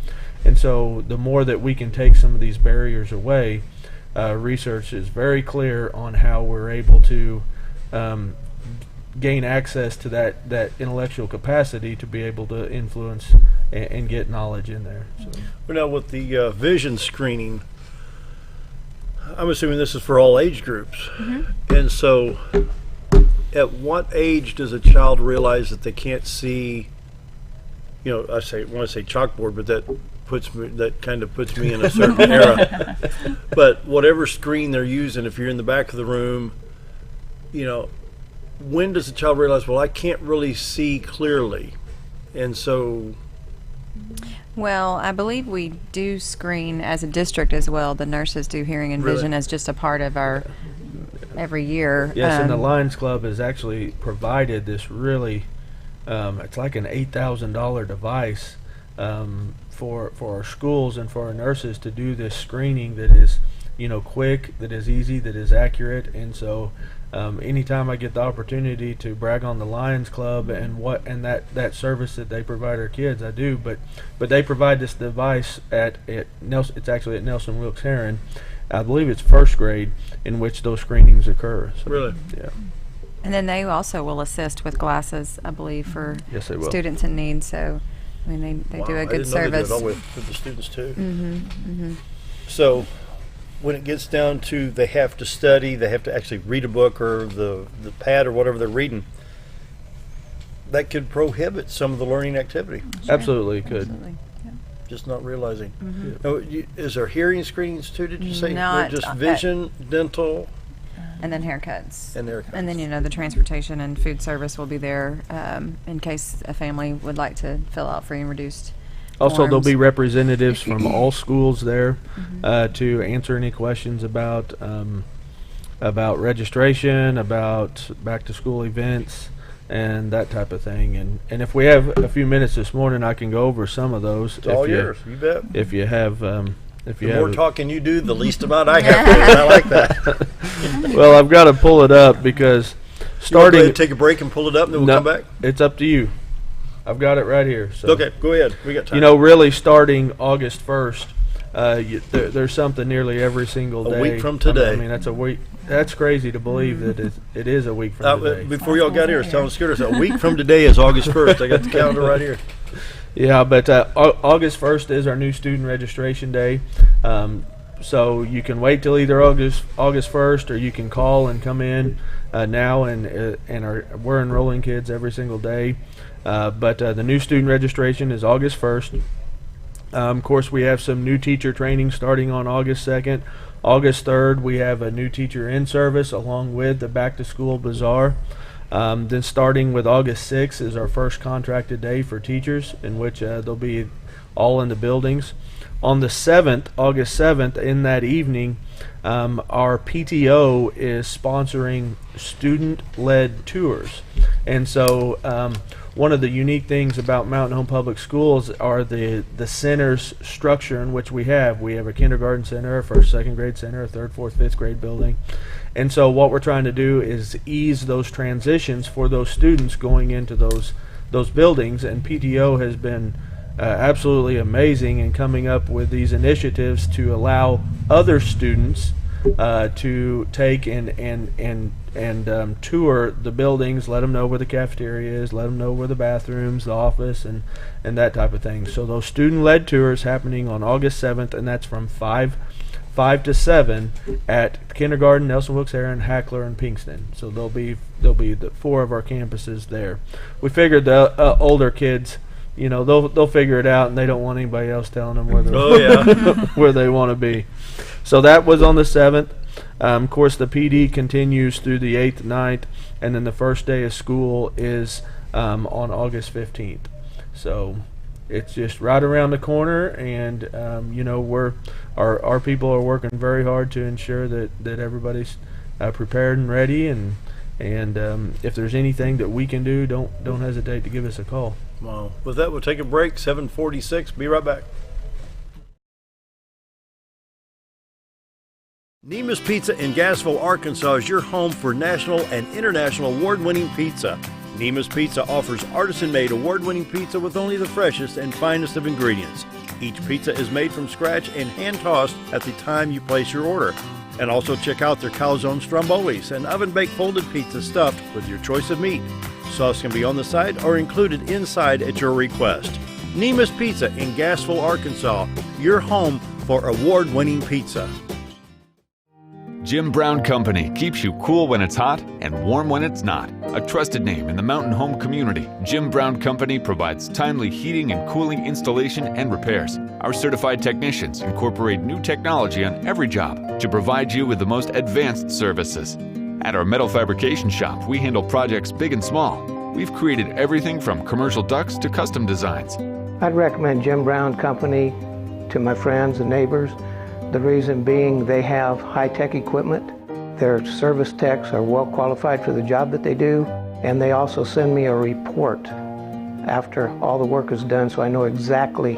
And so the more that we can take some of these barriers away, research is very clear on how we're able to gain access to that intellectual capacity to be able to influence and get knowledge in there. So. Well, now with the vision screening, I'm assuming this is for all age groups. Mm-hmm. And so at what age does a child realize that they can't see, you know, I want to say chalkboard, but that kind of puts me in a certain era. But whatever screen they're using, if you're in the back of the room, you know, when does the child realize, well, I can't really see clearly? And so... Well, I believe we do screen as a district as well. The nurses do hearing and vision as just a part of our every year. Yes, and the Lions Club has actually provided this really, it's like an $8,000 device for our schools and for our nurses to do this screening that is, you know, quick, that is easy, that is accurate. And so anytime I get the opportunity to brag on the Lions Club and that service that they provide our kids, I do. But they provide this device at Nelson. It's actually at Nelson Wilkes Heron. I believe it's first grade in which those screenings occur. So, really? Yeah. And then they also will assist with glasses, I believe, for students in need. So, I mean, they do a good service. They do it all with the students too. Mm-hmm. Mm-hmm. So, when it gets down to they have to study, they have to actually read a book or the pad or whatever they're reading, that could prohibit some of the learning activity. Sure. Absolutely could. Absolutely. Yeah. Just not realizing. Mm-hmm. Now, is there hearing screenings too, did you say? Not just vision, dental? And then haircuts. And haircuts. And then, you know, the transportation and food service will be there in case a family would like to fill out free and reduced Also, forms. there'll be representatives from all schools there to answer any questions about registration, about back-to-school events, and that type of thing. And if we have a few minutes this morning, I can go over some of those. It's all yours, you bet. If you have... the more talking you do, the least amount I have to do. I like that. Well, I've got to pull it up because starting... You want to take a break and pull it up and then we'll come back? It's up to you. I've got it right here. So. Okay, go ahead. We got time. You know, really starting August 1st, there's something nearly every single day. A week from today. I mean, that's a week. That's crazy to believe that it is a week from today. Before y'all got here, I was telling Scooters, a week from today is August 1st. I got the calendar right here. Yeah, but August 1st is our new student registration day. So you can wait till either August 1st, or you can call and come in now, and we're enrolling kids every single day. But the new student registration is August 1st. Of course, we have some new teacher training starting on August 2nd. August 3rd, we have a new teacher in service along with the back to school bazaar. Then starting with August 6th is our first contracted day for teachers, in which they'll be all in the buildings. On the 7th, August 7th, in that evening, our PTO is sponsoring student-led tours. And so one of the unique things about Mountain Home Public Schools are the center's structure in which we have. We have a kindergarten center, a first, second grade center, a third, fourth, fifth grade building. And so what we're trying to do is ease those transitions for those students going into those buildings. And PTO has been absolutely amazing in coming up with these initiatives to allow other students to take and tour the buildings, let them know where the cafeteria is, let them know where the bathrooms, the office, and that type of thing. So those student-led tours happening on August 7th, and that's from 5 to 7 at Kindergarten, Nelson Wilkes Heron, Hackler, and Pinkston. So there'll be the 4 of our campuses there. We figured the older kids, they'll figure it out, and they don't want anybody else telling them where they want to be. So that was on the 7th. Of course, the PD continues through the 8th, 9th, and then the first day of school is on August 15th. So it's just right around the corner, and our people are working very hard to ensure that everybody's prepared and ready. And if there's anything that we can do, don't hesitate to give us a call. Well, with that, we'll take a break. 7:46. Be right back. Nemus Pizza in Gassville, Arkansas is your home for national and international award-winning pizza. Nemus Pizza offers artisan-made award-winning pizza with only the freshest and finest of ingredients. Each pizza is made from scratch and hand-tossed at the time you place your order. And also check out their calzone strombolis, an oven-baked folded pizza stuffed with your choice of meat. Sauce can be on the side or included inside at your request. Nemus Pizza in Gassville, Arkansas, your home for award-winning pizza. Jim Brown Company keeps you cool when it's hot and warm when it's not. A trusted name in the mountain home community, Jim Brown Company provides timely heating and cooling installation and repairs. Our certified technicians incorporate new technology on every job to provide you with the most advanced services. At our metal fabrication shop, we handle projects big and small. We've created everything from commercial ducts to custom designs. I'd recommend Jim Brown Company to my friends and neighbors. The reason being they have high-tech equipment. Their service techs are well qualified for the job that they do, and they also send me a report after all the work is done so I know exactly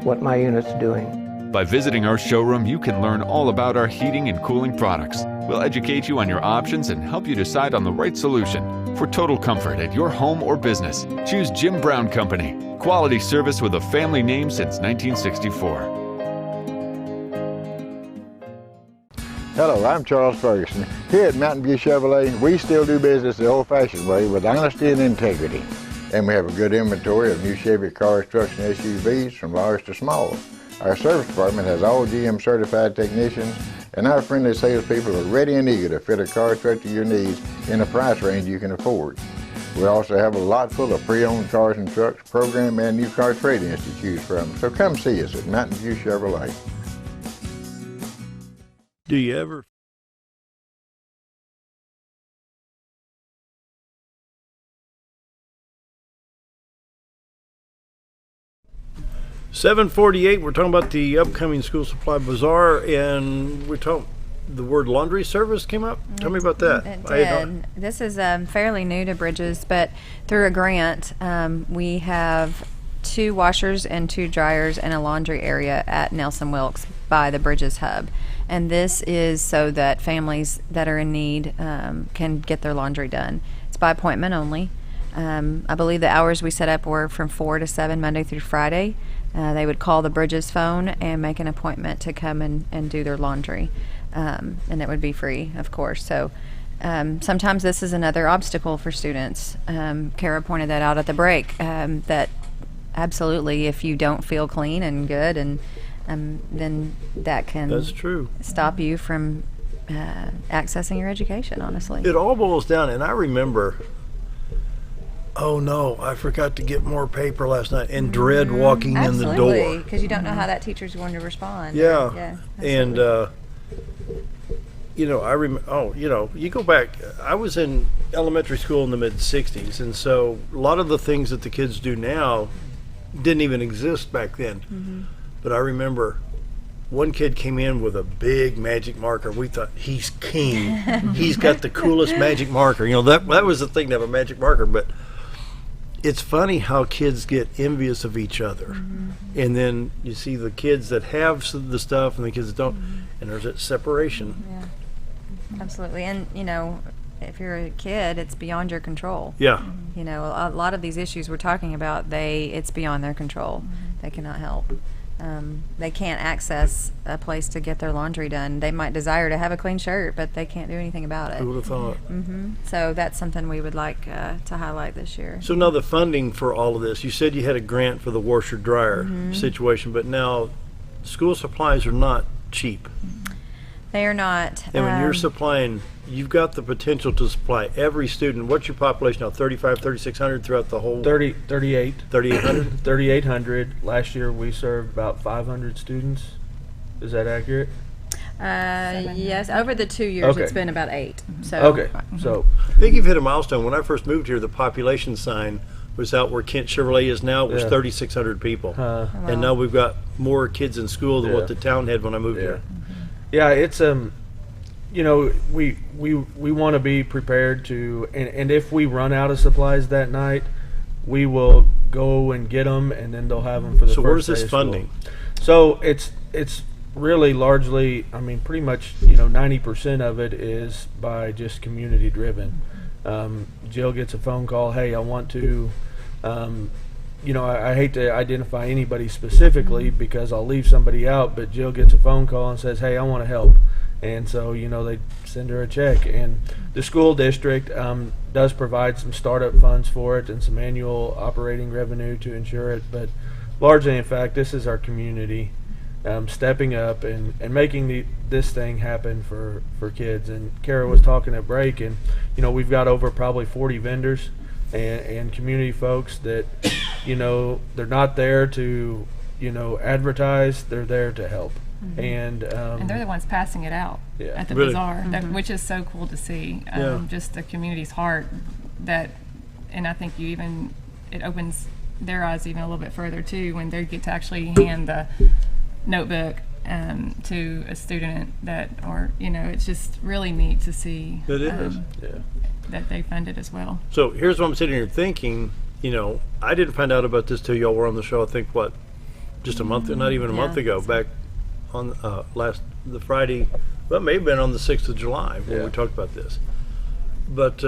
what my unit's doing. By visiting our showroom, you can learn all about our heating and cooling products. We'll educate you on your options and help you decide on the right solution. For total comfort at your home or business, choose Jim Brown Company. Quality service with a family name since 1964. Hello, I'm Charles Ferguson. Here at Mountain View Chevrolet, we still do business the old-fashioned way with honesty and integrity. And we have a good inventory of new Chevy cars, trucks, and SUVs from large to small. Our service department has all GM certified technicians, and our friendly salespeople are ready and eager to fit a car truck to your needs in a price range you can afford. We also have a lot full of pre-owned cars and trucks, program and new car trade-ins to choose from. So come see us at Mountain View Chevrolet. Do you ever? $7:48. We're talking about the upcoming school supply bazaar, and we're talking. The word laundry service came up. Tell me about that. It did. This is fairly new to Bridges, but through a grant, we have 2 washers and 2 dryers and a laundry area at Nelson Wilkes by the Bridges Hub. And this is so that families that are in need can get their laundry done. It's by appointment only. I believe the hours we set up were from 4 to 7 Monday through Friday. They would call the Bridges phone and make an appointment to come and do their laundry. And it would be free, of course. So sometimes this is another obstacle for students. Cara pointed that out at the break, that absolutely if you don't feel clean and good and then that can That's true. stop you from accessing your education, honestly. It all boils down, and I remember, oh no, I forgot to get more paper last night, and dread walking in the door. Absolutely, because you don't know how that teacher's going to respond. Yeah. And, you go back, I was in elementary school in the mid-'60s, and so a lot of the things that the kids do now didn't even exist back then. But I remember one kid came in with a big magic marker. We thought, he's king. He's got the coolest magic marker. That was the thing, to have a magic marker. But it's funny how kids get envious of each other. And then you see the kids that have the stuff and the kids that don't, and there's that separation. Yeah, absolutely. And, if you're a kid, it's beyond your control. Yeah. A lot of these issues we're talking about, it's beyond their control. They cannot help. They can't access a place to get their laundry done. They might desire to have a clean shirt, but they can't do anything about it. Who would have thought? So that's something we would like to highlight this year. So now the funding for all of this, you said you had a grant for the washer-dryer situation, but now school supplies are not cheap. They are not. And when you're supplying, you've got the potential to supply every student. What's your population now, 3,600 throughout the whole? 38. 3,800? 3,800. Last year we served about 500 students. Is that accurate? Yes, over the 2 years it's been about 8. So okay, so I think you've hit a milestone. When I first moved here, the population sign was out where Kent Chevrolet is now. It was 3,600 people. And now we've got more kids in school than what the town had when I moved here. Yeah, it's we want to be prepared to, and if we run out of supplies that night, we will go and get them, and then they'll have them for the So first where's day this of school. funding? So it's really largely, pretty much 90% of it is by just community driven. Jill gets a phone call, hey, I want to. I hate to identify anybody specifically because I'll leave somebody out, but Jill gets a phone call and says, hey, I want to help. And so, they send her a check. And the school district does provide some startup funds for it and some annual operating revenue to ensure it. But largely, in fact, this is our community stepping up and making this thing happen for kids. And Cara was talking at break, and, we've got over probably 40 vendors and community folks that, they're not there to, advertise, they're there to help. And they're the ones passing it out at the bazaar, which is so cool to see. Just the community's heart and I think it opens their eyes even a little bit further too when they get to actually hand the notebook to a student it's just really neat to see. It is. That they funded as well. So here's what I'm sitting here thinking, I didn't find out about this till y'all were on the show, I think, just a month, not even a month ago, back on the Friday, well, it may have been on the 6th of July when we talked about this. But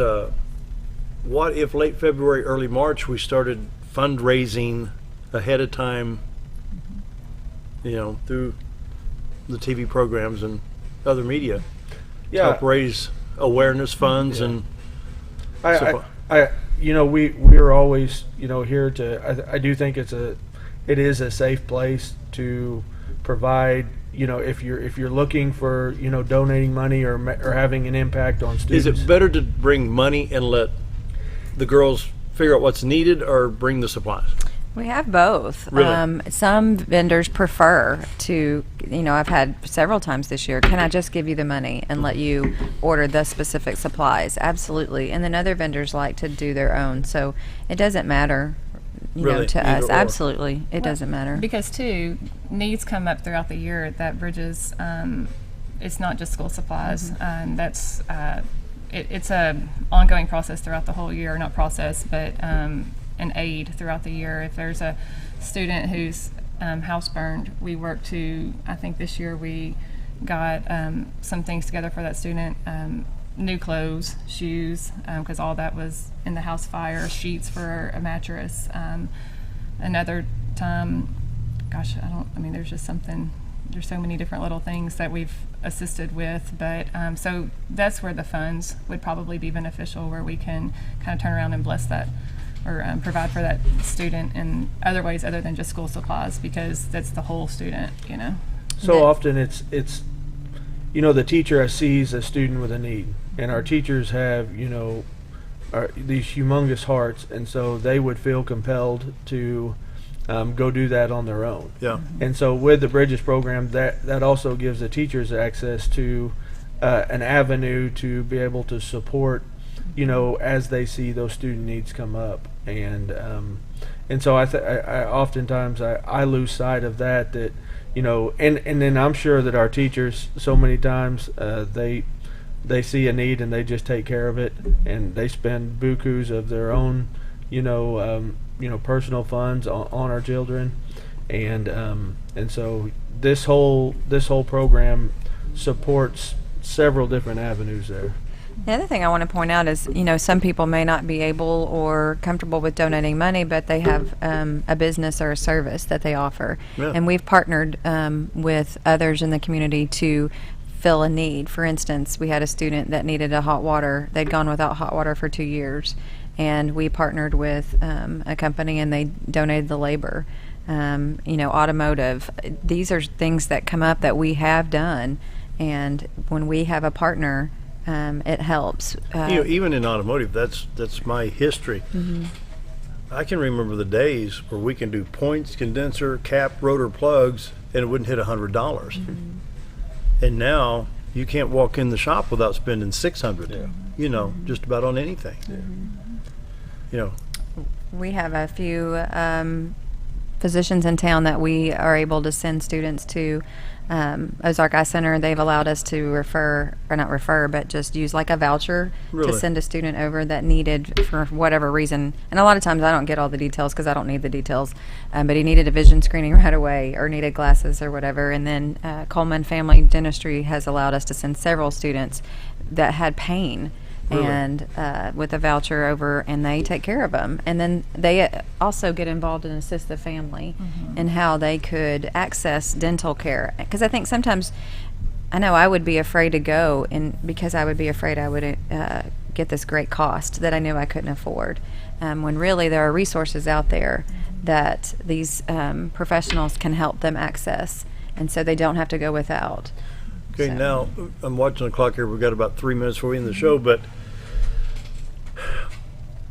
what if late February, early March, we started fundraising ahead of time, through the TV programs and other media to help raise awareness funds and we're always here to. I do think it is a safe place to provide. If you're looking for donating money or having an impact on students. Is it better to bring money and let the girls figure out what's needed, or bring the supplies? We have both. Really? Some vendors prefer to, I've had several times this year, can I just give you the money and let you order the specific supplies? Absolutely. And then other vendors like to do their own. So it doesn't matter, Really? to Either us. or. Absolutely. It doesn't matter. Because too, needs come up throughout the year that bridges, it's not just school supplies. It's a ongoing process throughout the whole year, not process, but an aid throughout the year. If there's a student whose house burned, we work to, I think this year we got some things together for that student, new clothes, shoes, because all that was in the house fire, sheets for a mattress. Another time, there's just there's so many different little things that we've assisted with, but so that's where the funds would probably be beneficial, where we can kind of turn around and bless that or provide for that student in other ways other than just school supplies, because that's the whole student, you know. So often it's the teacher sees a student with a need, and our teachers have these humongous hearts, and so they would feel compelled to go do that on their own. Yeah. And so with the Bridges program, that also gives the teachers access to an avenue to be able to support, as they see those student needs come up, and so I oftentimes I lose sight of that, and then I'm sure that our teachers so many times they see a need and they just take care of it, and they spend bukus of their own personal funds on our children, and so this whole program supports several different avenues there. The other thing I want to point out is, some people may not be able or comfortable with donating money, but they have a business or a service that they offer. Yeah. And we've partnered with others in the community to fill a need. For instance, we had a student that needed a hot water. They'd gone without hot water for 2 years. And we partnered with a company, and they donated the labor. Automotive. These are things that come up that we have done. And when we have a partner, it helps. Even in automotive, that's my history. Mm-hmm. I can remember the days where we can do points, condenser, cap, rotor plugs, and it wouldn't hit $100. Mm-hmm. And now you can't walk in the shop without spending $600. Just about on anything. We have a few physicians in town that we are able to send students to. Ozark Eye Center, they've allowed us to but just use like a voucher Really? to send a student over that needed, for whatever reason. And a lot of times I don't get all the details because I don't need the details. But he needed a vision screening right away, or needed glasses or whatever. And then Coleman Family Dentistry has allowed us to send several students that had pain. Really? And with a voucher over, and they take care of them. And then they also get involved and assist the family in how they could access dental care. Because I think sometimes, I know I would be afraid to go, and because I would be afraid I would get this great cost that I knew I couldn't afford. When really there are resources out there that these professionals can help them access, and so they don't have to go without. Okay, So. now I'm watching the clock here. We've got about 3 minutes before we end the show, but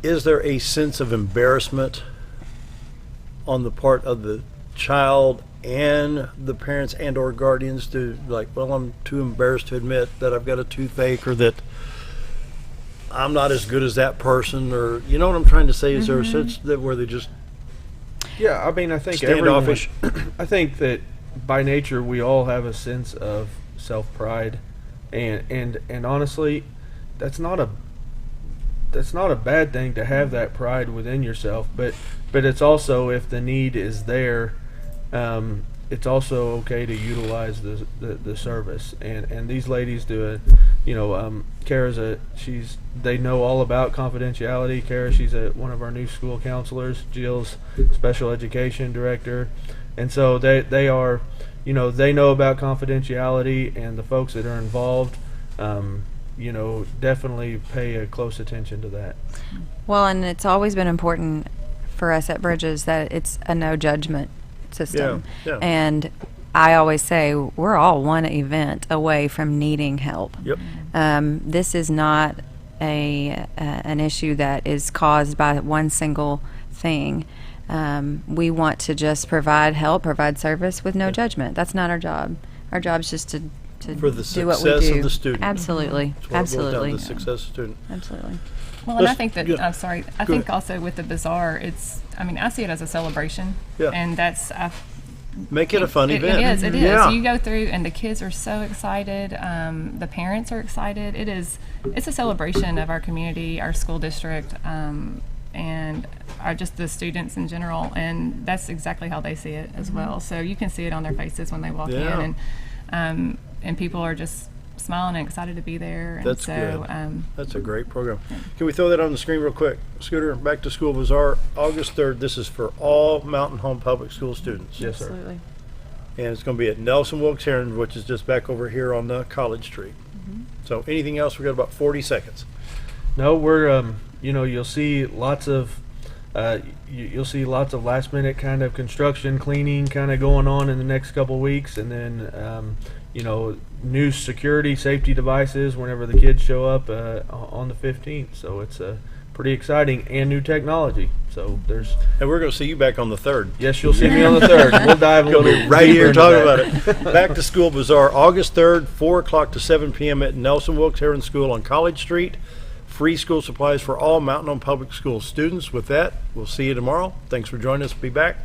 is there a sense of embarrassment on the part of the child and the parents and or guardians to I'm too embarrassed to admit that I've got a toothache, or that I'm not as good as that person, or you know what I'm trying to say? Is there a sense that where they just Yeah, I mean, I think standoffish? I think that by nature we all have a sense of self-pride, and honestly, that's not a bad thing to have that pride within yourself, but it's also, if the need is there, it's also okay to utilize the service, and these ladies do Cara's they know all about confidentiality. Cara, she's one of our new school counselors. Jill's special education director, and so they are, they know about confidentiality, and the folks that are involved, definitely pay a close attention to that. Well, and it's always been important for us at Bridges that it's a no judgment system. Yeah. And I always say we're all one event away from needing help. Yep. This is not an issue that is caused by one single thing. We want to just provide help, provide service with no judgment. That's not our job. Our job is just to for the do what we success do. of the student. Absolutely. That's what it boils down to, Absolutely. the success of the student. Absolutely. Well, and I think that, I'm sorry, I think also with the bazaar, I see it as a celebration. Yeah. And that's, Make it a fun event. It is. Yeah. So you go through, and the kids are so excited. The parents are excited. It's a celebration of our community, our school district, and just the students in general. And that's exactly how they see it as well. So you can see it on their faces when they walk in, and people are just smiling and excited to be there. And That's so, good. That's a great program. Can we throw that on the screen real quick? Scooter, Back to School Bazaar, August 3rd. This is for all Mountain Home Public School students. Yes, sir. Absolutely. And it's going to be at Nelson Wilkes Heron, which is just back over here on College Street. So anything else? We've got about 40 seconds. No, we're you'll see lots of You'll see lots of last minute kind of construction, cleaning kind of going on in the next couple of weeks, and then new security safety devices whenever the kids show up on the 15th. So it's pretty exciting, and new technology. So and we're going to see you back on the 3rd. Yes, you'll see me on the 3rd. We'll dive a little bit right here talking about it. Back to School Bazaar, August 3rd, 4 o'clock to 7 p.m. at Nelson Wilkes Heron School on College Street. Free school supplies for all Mountain Home Public School students. With that, we'll see you tomorrow. Thanks for joining us. Be back.